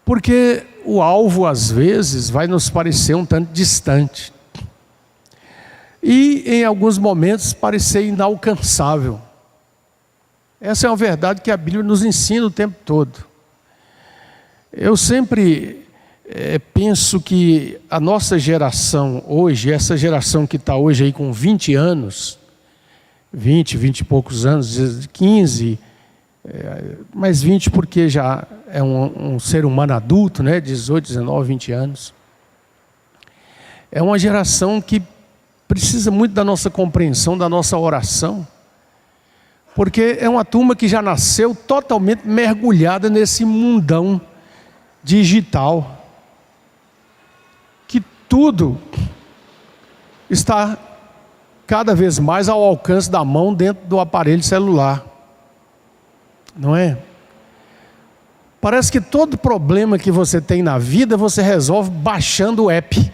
Porque o alvo às vezes vai nos parecer um tanto distante e em alguns momentos parecer inalcançável. Essa é uma verdade que a Bíblia nos ensina o tempo todo. Eu sempre penso que a nossa geração hoje, essa geração que está hoje aí com 20 anos, 20 e poucos anos, 15, mas 20 porque já é um ser humano adulto, né? 18, 19, 20 anos. É uma geração que precisa muito da nossa compreensão, da nossa oração, porque é uma turma que já nasceu totalmente mergulhada nesse mundão digital, que tudo está cada vez mais ao alcance da mão dentro do aparelho celular, não é? Parece que todo problema que você tem na vida você resolve baixando o app.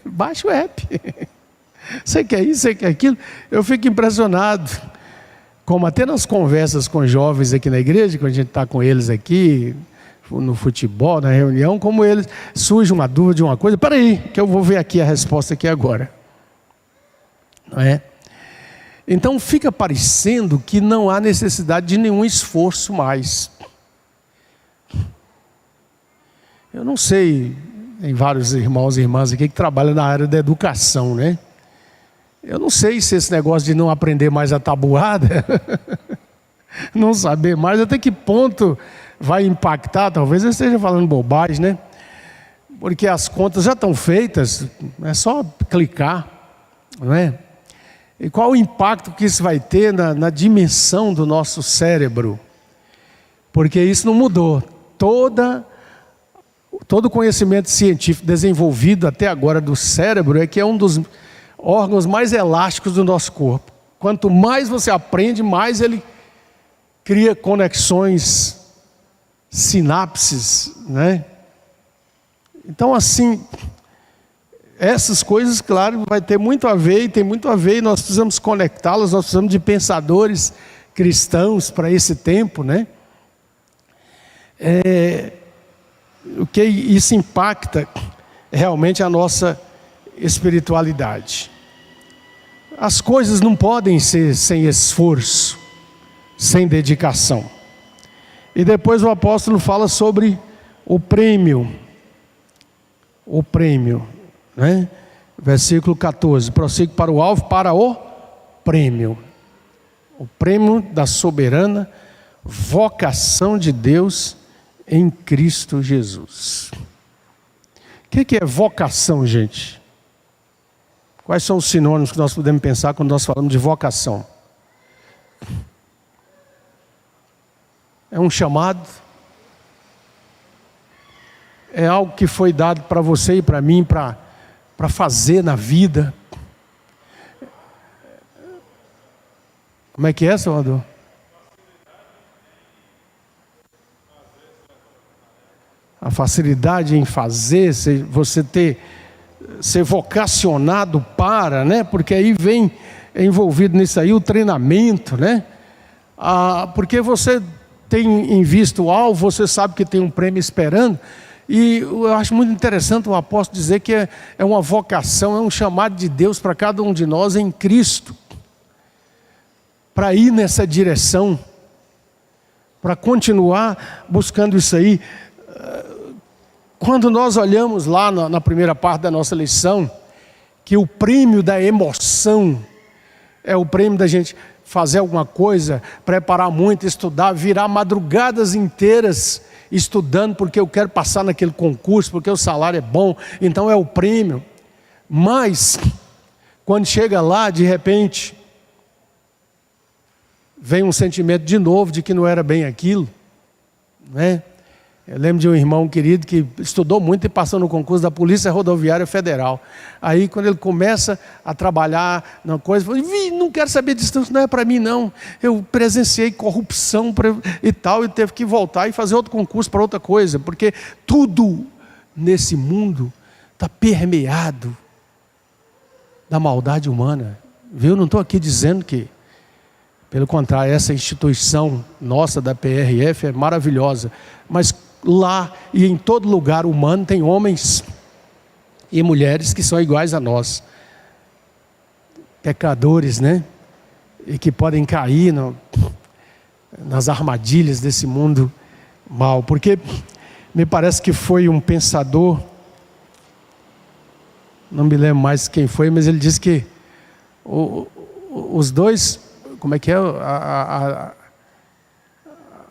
Baixa o app. Você quer isso, você quer aquilo? Eu fico impressionado, como até nas conversas com jovens aqui na igreja, quando a gente está com eles aqui, no futebol, na reunião, como eles surge uma dúvida de uma coisa, peraí, que eu vou ver aqui a resposta aqui agora. Não é? Então fica parecendo que não há necessidade de nenhum esforço mais. Eu não sei, tem vários irmãos e irmãs aqui que trabalham na área da educação, né? Eu não sei se esse negócio de não aprender mais a tabuada, não saber mais, até que ponto vai impactar. Talvez eu esteja falando bobagem, né? Porque as contas já estão feitas, é só clicar, não é? E qual o impacto que isso vai ter na dimensão do nosso cérebro? Porque isso não mudou. Todo o conhecimento científico desenvolvido até agora do cérebro é que é um dos órgãos mais elásticos do nosso corpo. Quanto mais você aprende, mais ele cria conexões, sinapses, né? Então assim, essas coisas, claro, vai ter muito a ver, e tem muito a ver, e nós precisamos conectá-las, nós precisamos de pensadores cristãos para esse tempo, né? O que isso impacta realmente a nossa espiritualidade. As coisas não podem ser sem esforço, sem dedicação. E depois o apóstolo fala sobre o prêmio, né? Versículo 14, prossigo para o alvo, para o prêmio da soberana vocação de Deus em Cristo Jesus. O que é vocação, gente? Quais são os sinônimos que nós podemos pensar quando nós falamos de vocação? É um chamado? É algo que foi dado para você e para mim para fazer na vida? Como é que é, Salvador? A facilidade em fazer, você ser vocacionado para, né? Porque aí vem envolvido nisso aí o treinamento, né? Porque você tem em vista o alvo, você sabe que tem um prêmio esperando. E eu acho muito interessante o apóstolo dizer que é uma vocação, é um chamado de Deus para cada um de nós em Cristo, para ir nessa direção, para continuar buscando isso aí. Quando nós olhamos lá na primeira parte da nossa lição, que o prêmio da emoção é o prêmio da gente fazer alguma coisa, preparar muito, estudar, virar madrugadas inteiras estudando porque eu quero passar naquele concurso, porque o salário é bom, então é o prêmio. Mas, quando chega lá, de repente, vem um sentimento de novo de que não era bem aquilo, né? Eu lembro de um irmão querido que estudou muito e passou no concurso da Polícia Rodoviária Federal. Aí quando ele começa a trabalhar na coisa, ele fala, não quero saber disso, não é para mim não. Eu presenciei corrupção e tal, e teve que voltar e fazer outro concurso para outra coisa, porque tudo nesse mundo está permeado da maldade humana. Viu? Não estou aqui dizendo que, pelo contrário, essa instituição nossa da PRF é maravilhosa, mas lá e em todo lugar humano tem homens e mulheres que são iguais a nós, pecadores, né? E que podem cair nas armadilhas desse mundo mal, porque me parece que foi um pensador, não me lembro mais quem foi, mas ele disse que os dois, como é que é,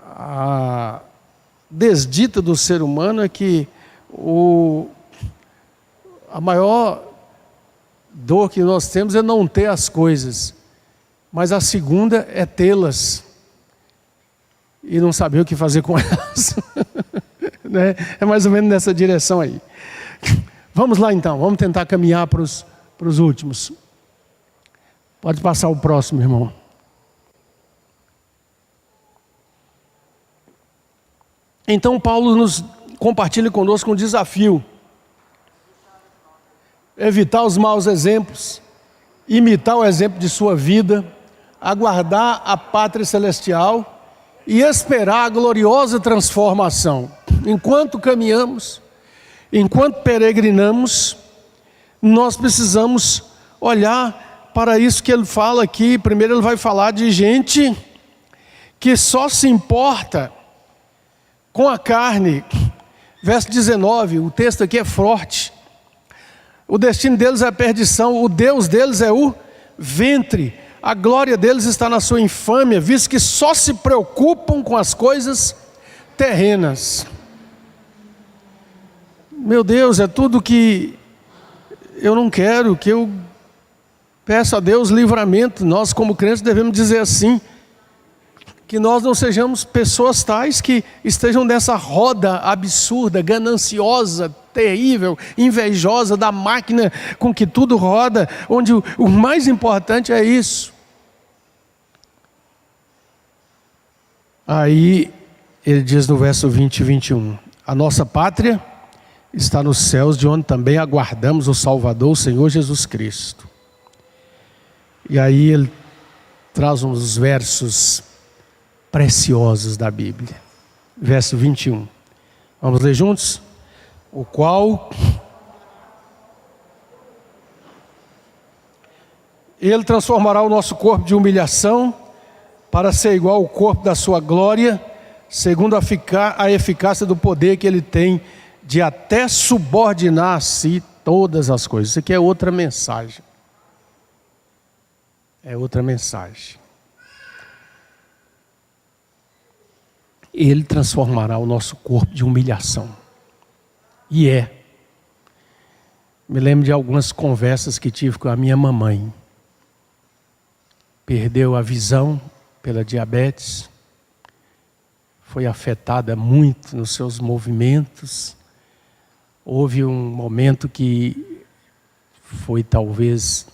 a desdita do ser humano é que a maior dor que nós temos é não ter as coisas, mas a segunda é tê-las e não saber o que fazer com elas. Né? É mais ou menos nessa direção aí. Vamos lá então, vamos tentar caminhar para os últimos. Pode passar o próximo, irmão. Então Paulo nos compartilha conosco um desafio: evitar os maus exemplos, imitar o exemplo de sua vida, aguardar a pátria celestial e esperar a gloriosa transformação. Enquanto caminhamos, enquanto peregrinamos, nós precisamos olhar para isso que ele fala aqui. Primeiro ele vai falar de gente que só se importa com a carne. Verso 19, o texto aqui é forte. O destino deles é a perdição, o Deus deles é o ventre, a glória deles está na sua infâmia, visto que só se preocupam com as coisas terrenas. Meu Deus, é tudo que eu não quero, que eu peço a Deus livramento. Nós como crentes devemos dizer assim, que nós não sejamos pessoas tais que estejam nessa roda absurda, gananciosa, terrível, invejosa da máquina com que tudo roda, onde o mais importante é isso. Aí ele diz no verso 20 e 21, a nossa pátria está nos céus, de onde também aguardamos o Salvador, o Senhor Jesus Cristo. E aí ele traz uns versos preciosos da Bíblia. Verso 21. Vamos ler juntos? O qual ele transformará o nosso corpo de humilhação para ser igual ao corpo da sua glória, segundo a eficácia do poder que ele tem de até subordinar a si todas as coisas. Isso aqui é outra mensagem. É outra mensagem. Ele transformará o nosso corpo de humilhação. E é. Me lembro de algumas conversas que tive com a minha mamãe. Perdeu a visão pela diabetes. Foi afetada muito nos seus movimentos. Houve um momento que foi talvez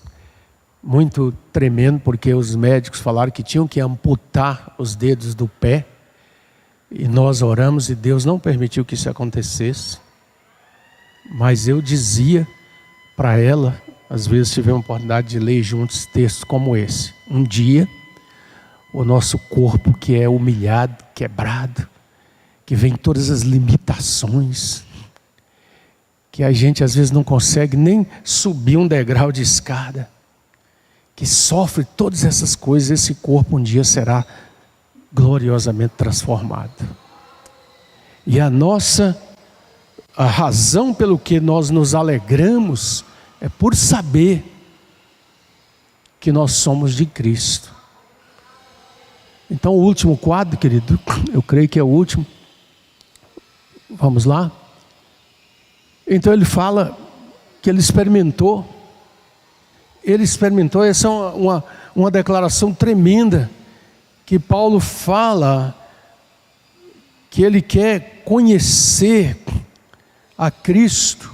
muito tremendo, porque os médicos falaram que tinham que amputar os dedos do pé. E nós oramos e Deus não permitiu que isso acontecesse. Mas eu dizia para ela, às vezes tivemos a oportunidade de ler juntos textos como esse. Um dia, o nosso corpo que é humilhado, quebrado, que vem todas as limitações, que a gente às vezes não consegue nem subir um degrau de escada, que sofre todas essas coisas, esse corpo um dia será gloriosamente transformado. E a razão pelo que nós nos alegramos é por saber que nós somos de Cristo. Então o último quadro, querido, eu creio que é o último. Vamos lá? Então ele fala que ele experimentou, essa é uma declaração tremenda. que Paulo fala que ele quer conhecer a Cristo.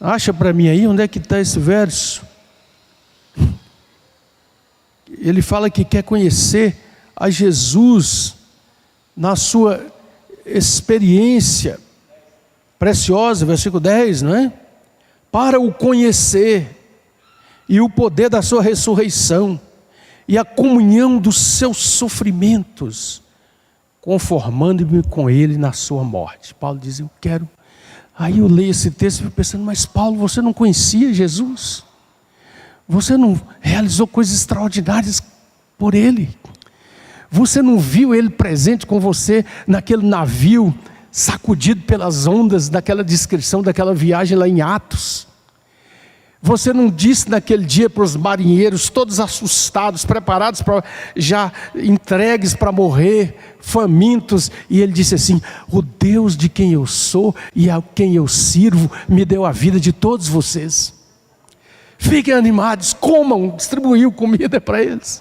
Acha para mim aí onde é que está esse verso? Ele fala que quer conhecer a Jesus na sua experiência preciosa, versículo 10, não é? Para o conhecer e o poder da sua ressurreição e a comunhão dos seus sofrimentos, conformando-me com ele na sua morte. Paulo diz, eu quero. Aí eu leio esse texto e fico pensando, mas Paulo, você não conhecia Jesus? Você não realizou coisas extraordinárias por ele? Você não viu ele presente com você naquele navio sacudido pelas ondas, daquela descrição daquela viagem lá em Atos? Você não disse naquele dia para os marinheiros, todos assustados, preparados, já entregues para morrer, famintos, e ele disse assim, o Deus de quem eu sou e a quem eu sirvo, me deu a vida de todos vocês. Fiquem animados, comam, distribuiu comida para eles.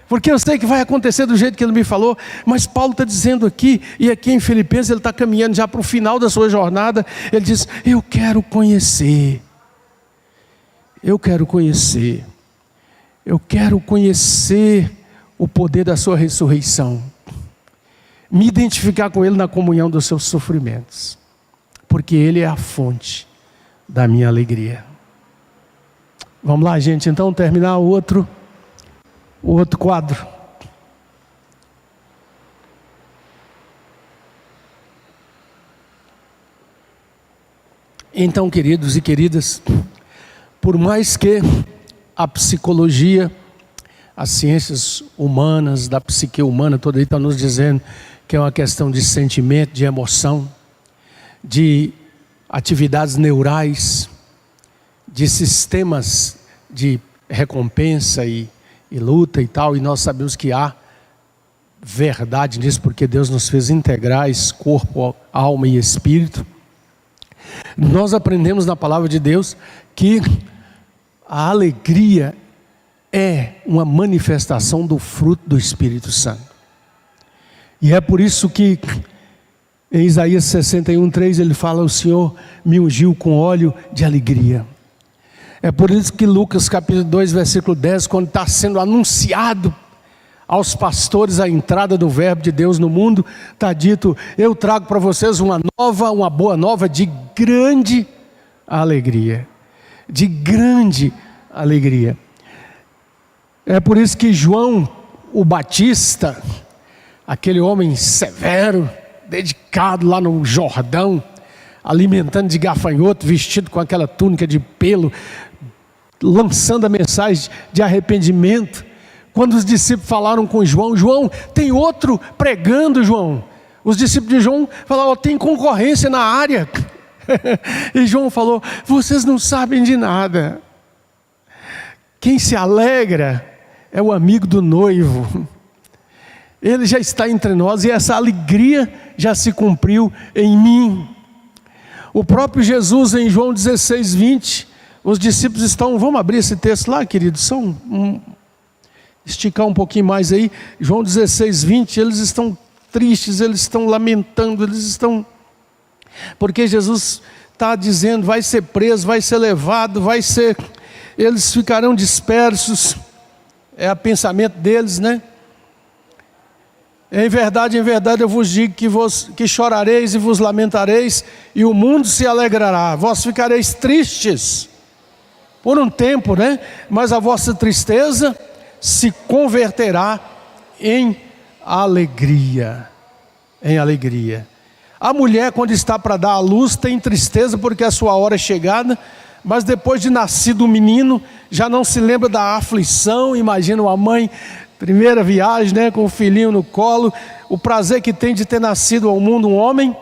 Porque eu sei que vai acontecer do jeito que ele me falou, mas Paulo está dizendo aqui, e aqui em Filipenses ele está caminhando já para o final da sua jornada, ele diz, eu quero conhecer. Eu quero conhecer o poder da sua ressurreição, me identificar com ele na comunhão dos seus sofrimentos, porque ele é a fonte da minha alegria. Vamos lá, gente, então terminar o outro quadro. Então, queridos e queridas, por mais que a psicologia, as ciências humanas, da psique humana, toda aí está nos dizendo que é uma questão de sentimento, de emoção, de atividades neurais, de sistemas de recompensa e luta e tal, e nós sabemos que há verdade nisso, porque Deus nos fez integrais, corpo, alma e espírito. Nós aprendemos na palavra de Deus que a alegria é uma manifestação do fruto do Espírito Santo. E é por isso que em Isaías 61:3 ele fala, o Senhor me ungiu com óleo de alegria. É por isso que Lucas capítulo 2 versículo 10, quando está sendo anunciado aos pastores a entrada do verbo de Deus no mundo, está dito, eu trago para vocês uma boa nova de grande alegria. De grande alegria. É por isso que João, o Batista, aquele homem severo, dedicado lá no Jordão, alimentando de gafanhoto, vestido com aquela túnica de pelo, lançando a mensagem de arrependimento. Quando os discípulos falaram com João, João, tem outro pregando, João. Os discípulos de João falaram, tem concorrência na área. E João falou, vocês não sabem de nada. Quem se alegra é o amigo do noivo. Ele já está entre nós e essa alegria já se cumpriu em mim. O próprio Jesus em João 16:20, os discípulos estão, vamos abrir esse texto lá, queridos, esticar um pouquinho mais aí, João 16:20, eles estão tristes, eles estão lamentando, porque Jesus está dizendo, vai ser preso, vai ser levado, eles ficarão dispersos, é o pensamento deles, né? Em verdade eu vos digo que chorareis e vos lamentareis, e o mundo se alegrará, vós ficareis tristes, por um tempo, né? Mas a vossa tristeza se converterá em alegria, A mulher, quando está para dar à luz, tem tristeza porque a sua hora é chegada, mas depois de nascido o menino, já não se lembra da aflição. Imagina uma mãe, primeira viagem, né, com o filhinho no colo, o prazer que tem de ter nascido ao mundo um homem.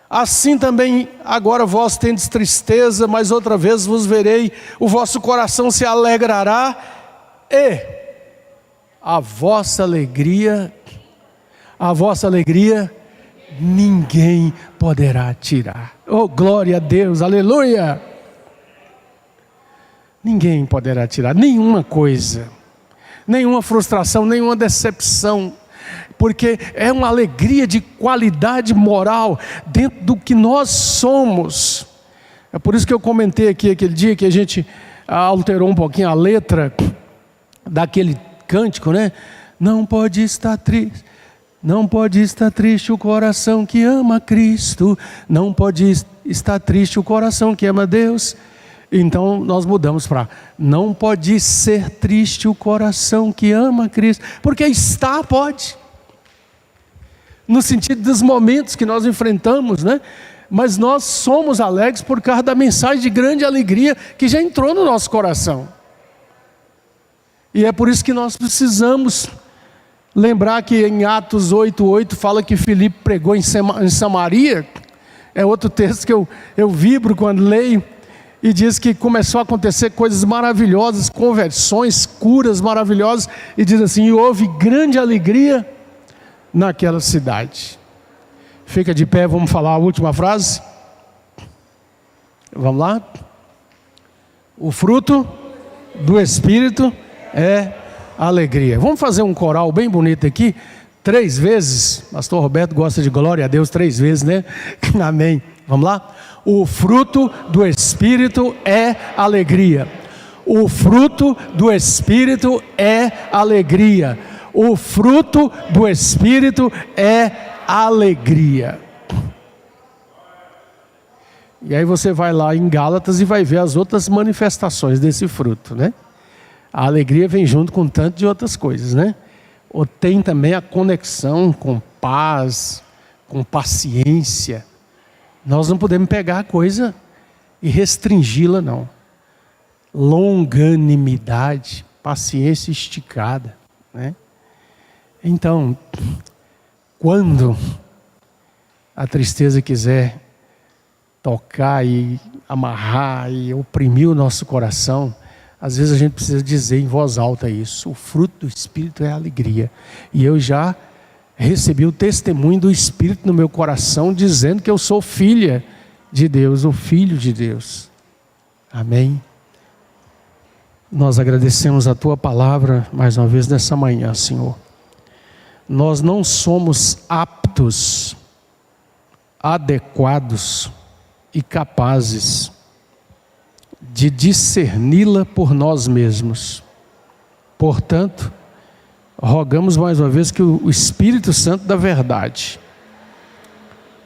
Assim também agora vós tendes tristeza, mas outra vez vos verei, o vosso coração se alegrará, e a vossa alegria ninguém poderá tirar. Oh, glória a Deus, aleluia! Ninguém poderá tirar nenhuma coisa. nenhuma frustração, nenhuma decepção, porque é uma alegria de qualidade moral dentro do que nós somos. É por isso que eu comentei aqui aquele dia que a gente alterou um pouquinho a letra daquele cântico, né? Não pode estar triste, não pode estar triste o coração que ama Cristo, não pode estar triste o coração que ama Deus. Então nós mudamos para não pode ser triste o coração que ama Cristo, porque pode, no sentido dos momentos que nós enfrentamos, né? Mas nós somos alegres por causa da mensagem de grande alegria que já entrou no nosso coração. E é por isso que nós precisamos lembrar que em Atos 8:8 fala que Filipe pregou em Samaria. É outro texto que eu vibro quando leio. E diz que começou a acontecer coisas maravilhosas, conversões, curas maravilhosas. E diz assim, e houve grande alegria naquela cidade. Fica de pé, vamos falar a última frase. Vamos lá? O fruto do Espírito é alegria. Vamos fazer um coral bem bonito aqui, 3 vezes. Pastor Roberto gosta de glória a Deus 3 vezes, né? Amém. Vamos lá? O fruto do Espírito é alegria. O fruto do Espírito é alegria. O fruto do Espírito é alegria. E aí você vai lá em Gálatas e vai ver as outras manifestações desse fruto, né? A alegria vem junto com tanto de outras coisas, né? Ou tem também a conexão com paz, com paciência. Nós não podemos pegar a coisa e restringi-la, não. Longanimidade, paciência esticada, né? Então, quando a tristeza quiser tocar e amarrar e oprimir o nosso coração, às vezes a gente precisa dizer em voz alta isso. O fruto do Espírito é a alegria. E eu já recebi o testemunho do Espírito no meu coração, dizendo que eu sou filha de Deus, ou filho de Deus. Amém? Nós agradecemos a Tua palavra, mais uma vez nessa manhã, Senhor. Nós não somos aptos, adequados e capazes de discerni-la por nós mesmos. Portanto, rogamos mais uma vez que o Espírito Santo da verdade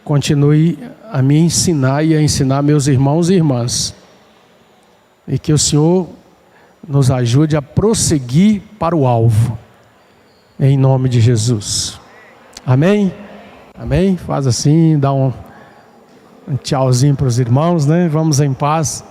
continue a me ensinar e a ensinar meus irmãos e irmãs. E que o Senhor nos ajude a prosseguir para o alvo. Em nome de Jesus. Amém? Amém? Faz assim, dá um tchauzinho para os irmãos, né? Vamos em paz.